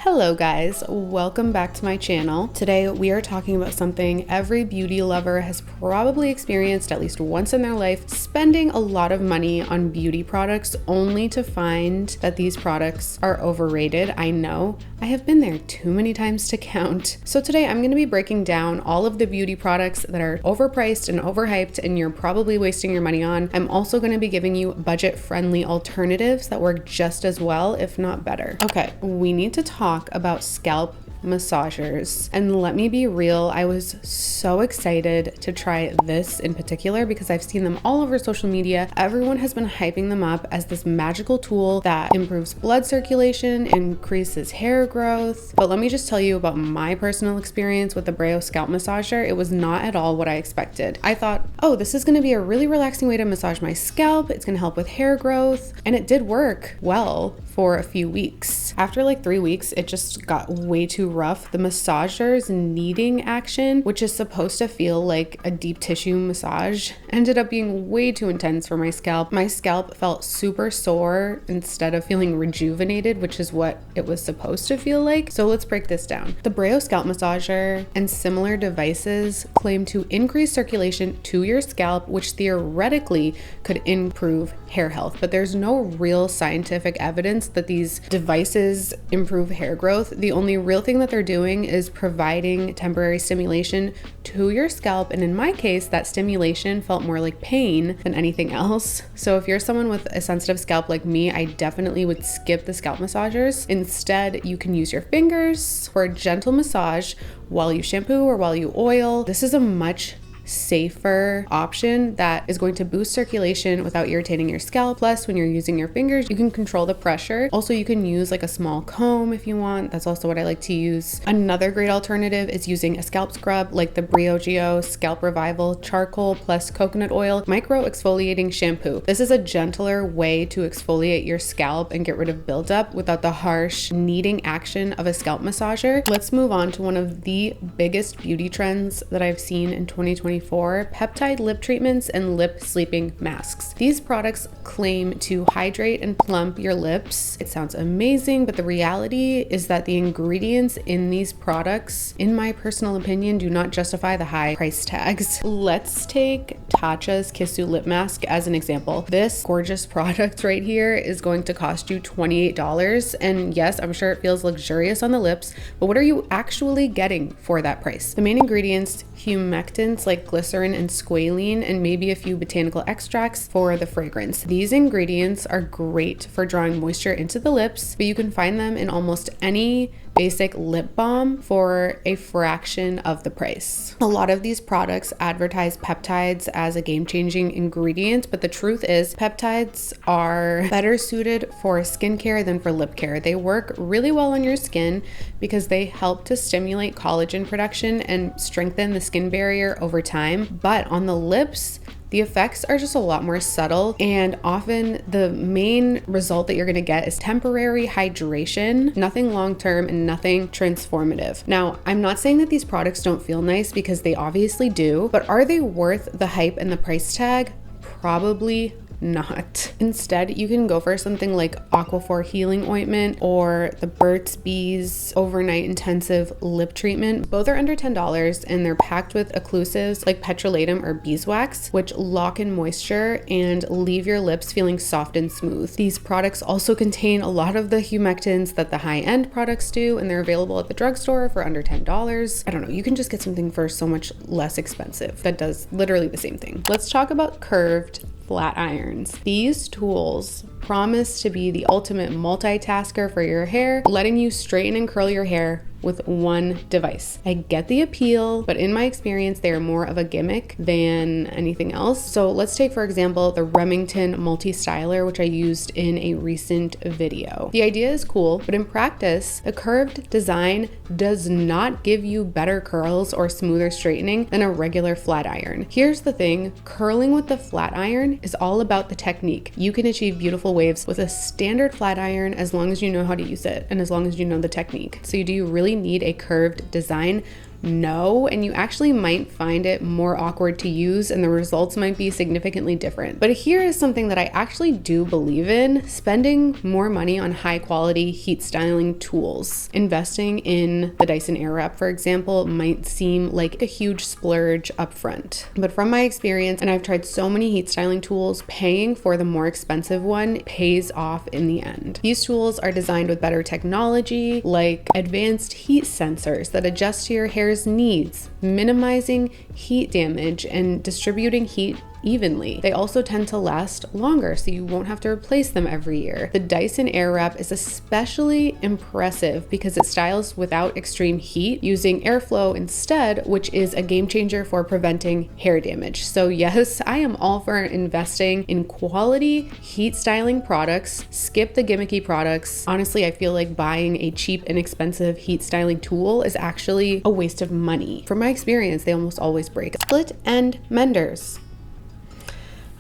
Hello guys, welcome back to my channel. Today we are talking about something every beauty lover has probably experienced at least once in their life, spending a lot of money on beauty products only to find that these products are overrated. I know, I have been there too many times to count. So today I'm going to be breaking down all of the beauty products that are overpriced and overhyped and you're probably wasting your money on. I'm also going to be giving you budget-friendly alternatives that work just as well, if not better. Okay, we need to talk about scalp massagers. And let me be real, I was so excited to try this in particular because I've seen them all over social media. Everyone has been hyping them up as this magical tool that improves blood circulation, increases hair growth. But let me just tell you about my personal experience with the Breo scalp massager. It was not at all what I expected. I thought, oh, this is going to be a really relaxing way to massage my scalp. It's going to help with hair growth. And it did work well for a few weeks. After like 3 weeks, it just got way too rough. The massager's kneading action, which is supposed to feel like a deep tissue massage, ended up being way too intense for my scalp. My scalp felt super sore instead of feeling rejuvenated, which is what it was supposed to feel like. So let's break this down. The Breo scalp massager and similar devices claim to increase circulation to your scalp, which theoretically could improve hair health, but there's no real scientific evidence that these devices improve hair growth. The only real thing that they're doing is providing temporary stimulation to your scalp, and in my case that stimulation felt more like pain than anything else. So if you're someone with a sensitive scalp like me, I definitely would skip the scalp massagers. Instead, you can use your fingers for a gentle massage while you shampoo or while you oil. This is a much safer option that is going to boost circulation without irritating your scalp. Plus, when you're using your fingers, you can control the pressure. Also, you can use like a small comb if you want. That's also what I like to use. Another great alternative is using a scalp scrub like the Briogeo Scalp Revival Charcoal plus Coconut Oil Micro Exfoliating Shampoo. This is a gentler way to exfoliate your scalp and get rid of buildup without the harsh kneading action of a scalp massager. Let's move on to one of the biggest beauty trends that I've seen in 2020. Peptide Lip Treatments and Lip Sleeping Masks. These products claim to hydrate and plump your lips. It sounds amazing, but the reality is that the ingredients in these products, in my personal opinion, do not justify the high price tags. Let's take Tatcha's Kissu Lip Mask as an example. This gorgeous product right here is going to cost you $28. And yes, I'm sure it feels luxurious on the lips, but what are you actually getting for that price? The main ingredients, humectants like glycerin and squalene, and maybe a few botanical extracts for the fragrance. These ingredients are great for drawing moisture into the lips, but you can find them in almost any basic lip balm for a fraction of the price. A lot of these products advertise peptides as a game-changing ingredient, but the truth is peptides are better suited for skincare than for lip care. They work really well on your skin because they help to stimulate collagen production and strengthen the skin barrier over time, but on the lips, the effects are just a lot more subtle, and often the main result that you're going to get is temporary hydration, nothing long-term and nothing transformative. Now, I'm not saying that these products don't feel nice because they obviously do, but are they worth the hype and the price tag? Probably not. Instead, you can go for something like Aquaphor Healing Ointment or the Burt's Bees Overnight Intensive Lip Treatment. Both are under $10 and they're packed with occlusives like petrolatum or beeswax, which lock in moisture and leave your lips feeling soft and smooth. These products also contain a lot of the humectants that the high-end products do, and they're available at the drugstore for under $10. I don't know, you can just get something for so much less expensive that does literally the same thing. Let's talk about curved flat irons. These tools promise to be the ultimate multitasker for your hair, letting you straighten and curl your hair with one device. I get the appeal, but in my experience, they are more of a gimmick than anything else. So let's take, for example, the Remington Multi-Styler, which I used in a recent video. The idea is cool, but in practice, the curved design does not give you better curls or smoother straightening than a regular flat iron. Here's the thing, curling with the flat iron is all about the technique. You can achieve beautiful waves with a standard flat iron as long as you know how to use it and as long as you know the technique. So do you really need a curved design? no, and you actually might find it more awkward to use and the results might be significantly different. But here is something that I actually do believe in: spending more money on high quality heat styling tools. Investing in the Dyson Airwrap, for example, might seem like a huge splurge upfront. But from my experience, and I've tried so many heat styling tools, paying for the more expensive one pays off in the end. These tools are designed with better technology, like advanced heat sensors that adjust to your hair's needs, minimizing heat damage and distributing heat evenly. They also tend to last longer, so you won't have to replace them every year. The Dyson Airwrap is especially impressive because it styles without extreme heat, using airflow instead, which is a game changer for preventing hair damage. So yes, I am all for investing in quality heat styling products. Skip the gimmicky products. Honestly, I feel like buying a cheap, inexpensive heat styling tool is actually a waste of money. From my experience, they almost always break. Split End Menders.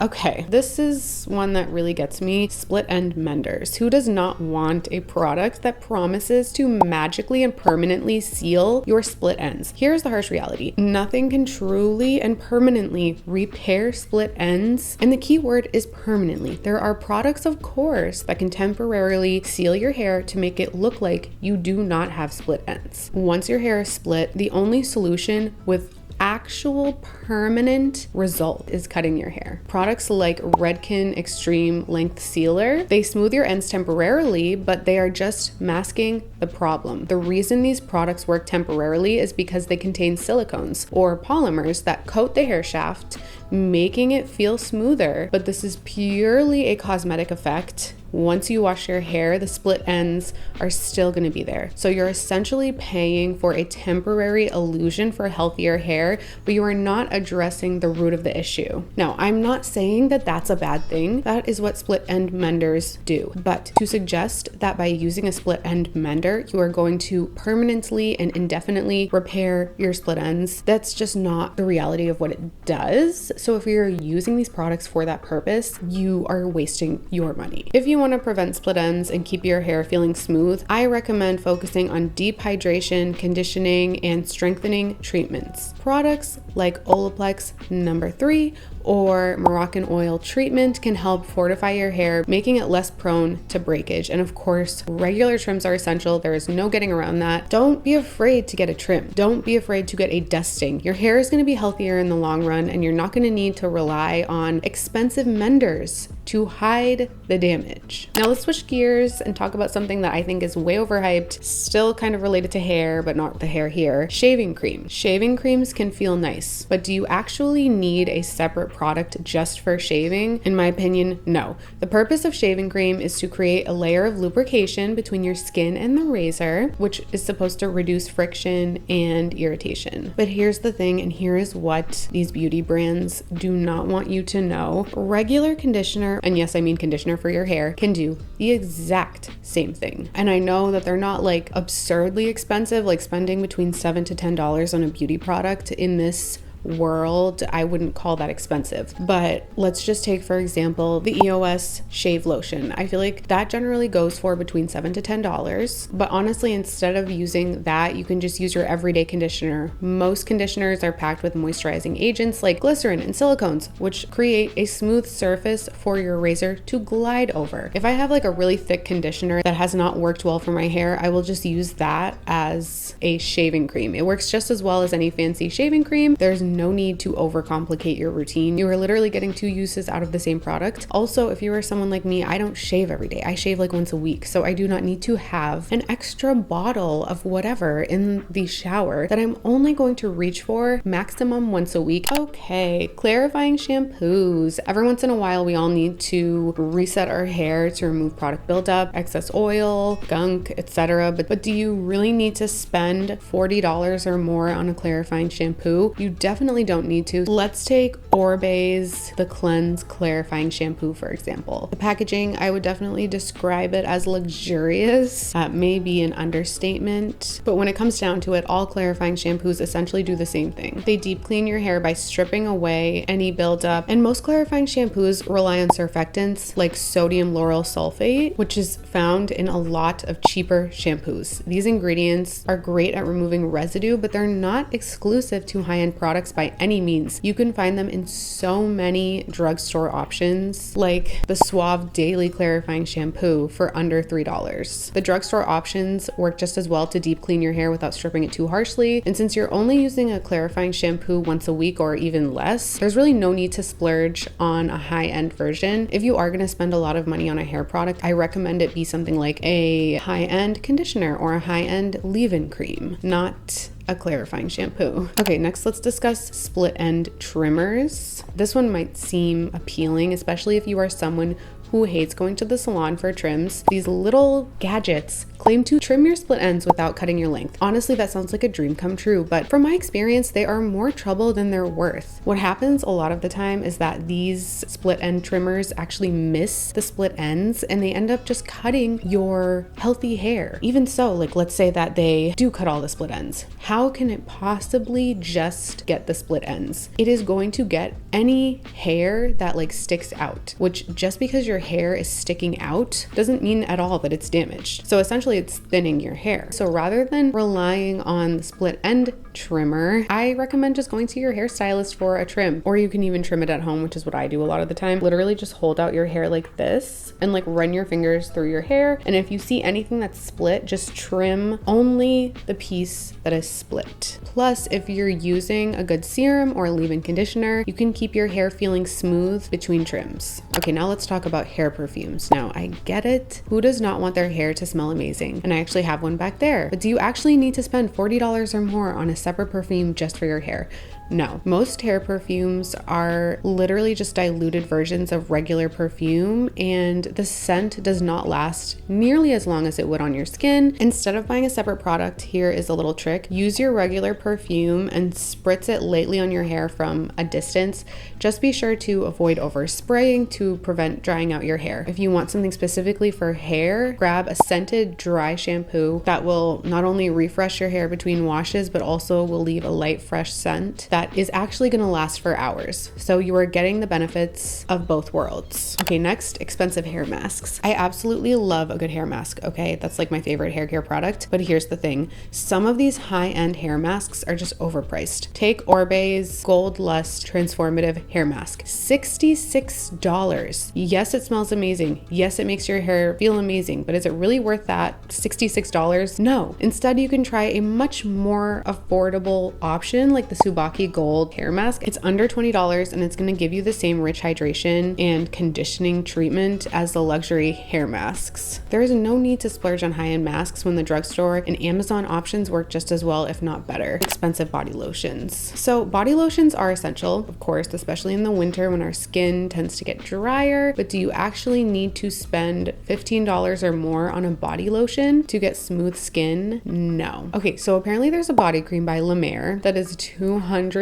Okay, this is one that really gets me. Split End Menders. Who does not want a product that promises to magically and permanently seal your split ends? Here's the harsh reality. Nothing can truly and permanently repair split ends, and the key word is permanently. There are products, of course, that can temporarily seal your hair to make it look like you do not have split ends. Once your hair is split, the only solution with actual permanent result is cutting your hair. Products like Redken Extreme Length Sealer, they smooth your ends temporarily, but they are just masking the problem. The reason these products work temporarily is because they contain silicones or polymers that coat the hair shaft, making it feel smoother. But this is purely a cosmetic effect. Once you wash your hair, the split ends are still going to be there. So you're essentially paying for a temporary illusion for healthier hair, but you are not addressing the root of the issue. Now, I'm not saying that that's a bad thing. That is what split end menders do. But to suggest that by using a split end mender, you are going to permanently and indefinitely repair your split ends, that's just not the reality of what it does. So if you're using these products for that purpose, you are wasting your money. If you want to prevent split ends and keep your hair feeling smooth, I recommend focusing on deep hydration, conditioning, and strengthening treatments. Products like Olaplex No. 3 or Moroccan oil treatment can help fortify your hair, making it less prone to breakage. And of course, regular trims are essential. There is no getting around that. Don't be afraid to get a trim. Don't be afraid to get a dusting. Your hair is going to be healthier in the long run, and you're not going to need to rely on expensive menders to hide the damage. Now let's switch gears and talk about something that I think is way overhyped, still kind of related to hair, but not the hair here. Shaving cream. Shaving creams can feel nice, but do you actually need a separate product just for shaving? In my opinion, no. The purpose of shaving cream is to create a layer of lubrication between your skin and the razor, which is supposed to reduce friction and irritation. But here's the thing, and here is what these beauty brands do not want you to know. Regular conditioner, and yes, I mean conditioner for your hair, can do the exact same thing. And I know that they're not like absurdly expensive, like spending between $7 to $10 on a beauty product in this world, I wouldn't call that expensive. But let's just take, for example, the EOS shave lotion. I feel like that generally goes for between $7 to $10. But honestly, instead of using that, you can just use your everyday conditioner. Most conditioners are packed with moisturizing agents like glycerin and silicones, which create a smooth surface for your razor to glide over. If I have like a really thick conditioner that has not worked well for my hair, I will just use that as a shaving cream. It works just as well as any fancy shaving cream. There's no need to overcomplicate your routine. You are literally getting two uses out of the same product. Also, if you are someone like me, I don't shave every day. I shave like once a week. So I do not need to have an extra bottle of whatever in the shower that I'm only going to reach for maximum once a week. Okay, clarifying shampoos. Every once in a while, we all need to reset our hair to remove product buildup, excess oil, gunk, etc. But do you really need to spend $40 or more on a clarifying shampoo? You definitely definitely don't need to. Let's take Orbe's The Cleanse Clarifying Shampoo, for example. The packaging, I would definitely describe it as luxurious. Maybe an understatement. But when it comes down to it, all clarifying shampoos essentially do the same thing. They deep clean your hair by stripping away any buildup. And most clarifying shampoos rely on surfactants like sodium lauryl sulfate, which is found in a lot of cheaper shampoos. These ingredients are great at removing residue, but they're not exclusive to high-end products by any means. You can find them in so many drugstore options, like the Suave Daily Clarifying Shampoo for under $3. The drugstore options work just as well to deep clean your hair without stripping it too harshly. And since you're only using a clarifying shampoo once a week or even less, there's really no need to splurge on a high-end version. If you are going to spend a lot of money on a hair product, I recommend it be something like a high-end conditioner or a high-end leave-in cream, not a clarifying shampoo. Okay, next let's discuss split end trimmers. This one might seem appealing, especially if you are someone who hates going to the salon for trims. These little gadgets claim to trim your split ends without cutting your length. Honestly, that sounds like a dream come true, but from my experience, they are more trouble than they're worth. What happens a lot of the time is that these split end trimmers actually miss the split ends and they end up just cutting your healthy hair. Even so, like let's say that they do cut all the split ends. How can it possibly just get the split ends? It is going to get any hair that like sticks out, which just because your hair is sticking out doesn't mean at all that it's damaged. So essentially it's thinning your hair. So rather than relying on the split end trimmer, I recommend just going to your hairstylist for a trim, or you can even trim it at home, which is what I do a lot of the time. Literally just hold out your hair like this and like run your fingers through your hair. And if you see anything that's split, just trim only the piece that is split. Plus, if you're using a good serum or leave-in conditioner, you can keep your hair feeling smooth between trims. Okay, now let's talk about hair perfumes. Now, I get it. Who does not want their hair to smell amazing? And I actually have one back there. But do you actually need to spend $40 or more on a separate perfume just for your hair? No, most hair perfumes are literally just diluted versions of regular perfume, and the scent does not last nearly as long as it would on your skin. Instead of buying a separate product, here is a little trick. Use your regular perfume and spritz it lightly on your hair from a distance. Just be sure to avoid overspraying to prevent drying out your hair. If you want something specifically for hair, grab a scented dry shampoo that will not only refresh your hair between washes, but also will leave a light, fresh scent that is actually going to last for hours. So you are getting the benefits of both worlds. Okay, next, expensive hair masks. I absolutely love a good hair mask, okay? That's like my favorite hair care product. But here's the thing. Some of these high-end hair masks are just overpriced. Take Orbe's Gold Lust Transformative Hair Mask. $66. Yes, it smells amazing. Yes, it makes your hair feel amazing, but is it really worth that $66? No. Instead, you can try a much more affordable option like the Subaki Gold hair mask. It's under $20 and it's going to give you the same rich hydration and conditioning treatment as the luxury hair masks. There is no need to splurge on high-end masks when the drugstore and Amazon options work just as well, if not better. Expensive body lotions. So body lotions are essential, of course, especially in the winter when our skin tends to get drier, but do you actually need to spend $15 or more on a body lotion to get smooth skin? No. Okay, so apparently there's a body cream by La Mer that is $200.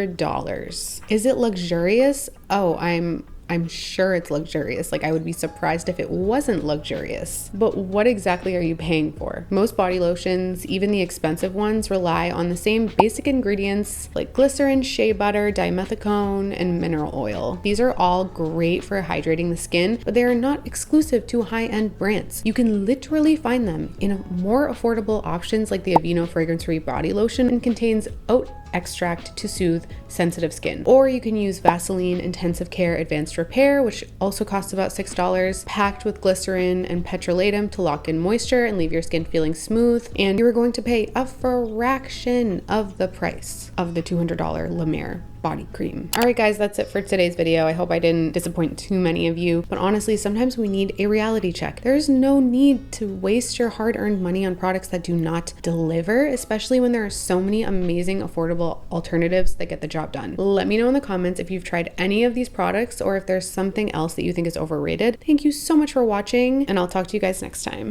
Is it luxurious? Oh, I'm sure it's luxurious. Like, I would be surprised if it wasn't luxurious. But what exactly are you paying for? Most body lotions, even the expensive ones, rely on the same basic ingredients like glycerin, shea butter, dimethicone, and mineral oil. These are all great for hydrating the skin, but they are not exclusive to high-end brands. You can literally find them in more affordable options like the Aveeno fragrance-free body lotion, and contains oat extract to soothe sensitive skin. Or you can use Vaseline Intensive Care Advanced Repair, which also costs about $6, packed with glycerin and petrolatum to lock in moisture and leave your skin feeling smooth. And you're going to pay a fraction of the price of the $200 La Mer body cream. All right, guys, that's it for today's video. I hope I didn't disappoint too many of you, but honestly, sometimes we need a reality check. There's no need to waste your hard-earned money on products that do not deliver, especially when there are so many amazing, affordable alternatives that get the job done. Let me know in the comments if you've tried any of these products or if there's something else that you think is overrated. Thank you so much for watching, and I'll talk to you guys next time.